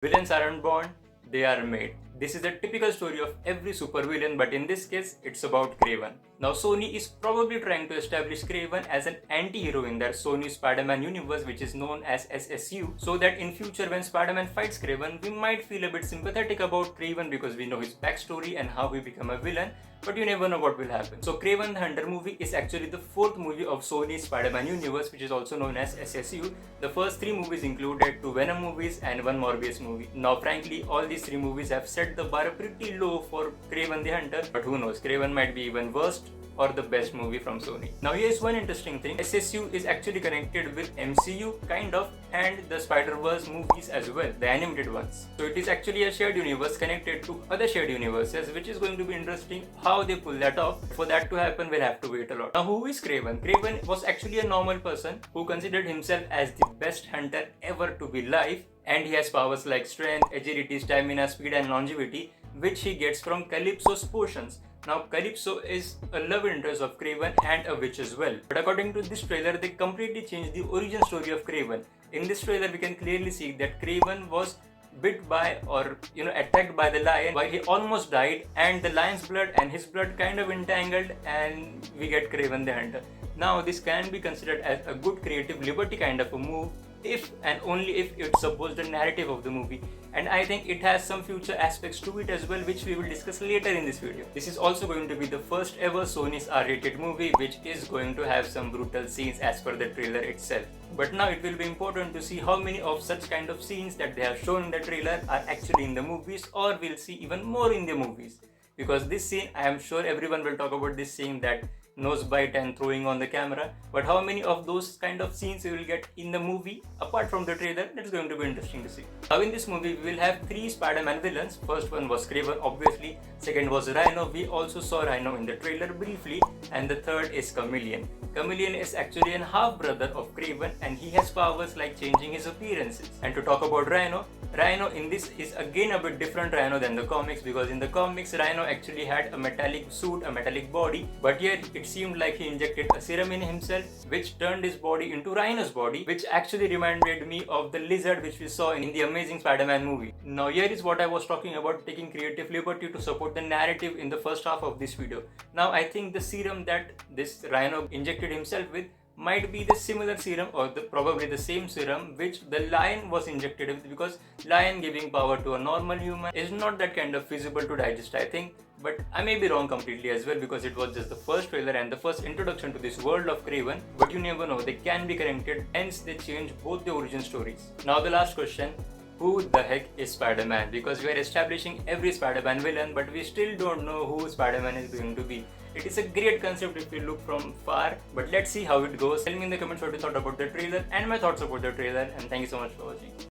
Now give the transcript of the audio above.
Villains aren't born, they are made. This is the typical story of every supervillain, but in this case, it's about Kraven. Now, Sony is probably trying to establish Kraven as an anti-hero in their Sony Spider-Man universe, which is known as SSU, so that in future when Spider-Man fights Kraven, we might feel a bit sympathetic about Kraven because we know his backstory and how he became a villain, but you never know what will happen. So Kraven the Hunter movie is actually the fourth movie of Sony's Spider-Man universe, which is also known as SSU. The first three movies included two Venom movies and one Morbius movie. Now frankly, all these three movies have set the bar pretty low for Kraven the Hunter, but who knows, Kraven might be even worst or the best movie from Sony. Now here's one interesting thing, SSU is actually connected with MCU kind of and the Spider-Verse movies as well, the animated ones. So it is actually a shared universe connected to other shared universes, which is going to be interesting how they pull that off. For that to happen, we'll have to wait a lot. Now who is Kraven? Kraven was actually a normal person who considered himself as the best hunter ever to be alive, and he has powers like strength, agility, stamina, speed and longevity, which he gets from Calypso's potions. Now Calypso is a love interest of Kraven and a witch as well. But according to this trailer, they completely changed the origin story of Kraven. In this trailer, we can clearly see that Kraven was bit by or attacked by the lion while he almost died, and the lion's blood and his blood kind of entangled, and we get Kraven the Hunter. Now this can be considered as a good creative liberty kind of a move if and only if it supports the narrative of the movie, and I think it has some future aspects to it as well, which we will discuss later in this video. This is also going to be the first ever Sony's R-rated movie, which is going to have some brutal scenes as per the trailer itself. But now it will be important to see how many of such kind of scenes that they have shown in the trailer are actually in the movies, or we'll see even more in the movies. Because this scene, I am sure everyone will talk about this scene, that nose bite and throwing on the camera, but how many of those kind of scenes we will get in the movie apart from the trailer, that's going to be interesting to see. Now in this movie we will have three Spider-Man villains. First one was Kraven, obviously. Second was Rhino, we also saw Rhino in the trailer briefly, and the third is Chameleon. Chameleon is actually an half-brother of Kraven, and he has powers like changing his appearances. And to talk about Rhino in this is again a bit different Rhino than the comics, because in the comics Rhino actually had a metallic suit, a metallic body, but here it seemed like he injected a serum in himself, which turned his body into Rhino's body, which actually reminded me of the lizard which we saw in the Amazing Spider-Man movie. Now here is what I was talking about, taking creative liberty to support the narrative in the first half of this video. Now I think the serum that this Rhino injected himself with might be the similar serum, or probably the same serum which the lion was injected with, because lion giving power to a normal human is not that kind of feasible to digest, I think. But I may be wrong completely as well, because it was just the first trailer and the first introduction to this world of Kraven, but you never know, they can be connected, hence they change both the origin stories. Now the last question, who the heck is Spider-Man? Because we are establishing every Spider-Man villain, but we still don't know who Spider-Man is going to be. It is a great concept if you look from far, but let's see how it goes. Tell me in the comments what you thought about the trailer and my thoughts about the trailer, and thank you so much for watching.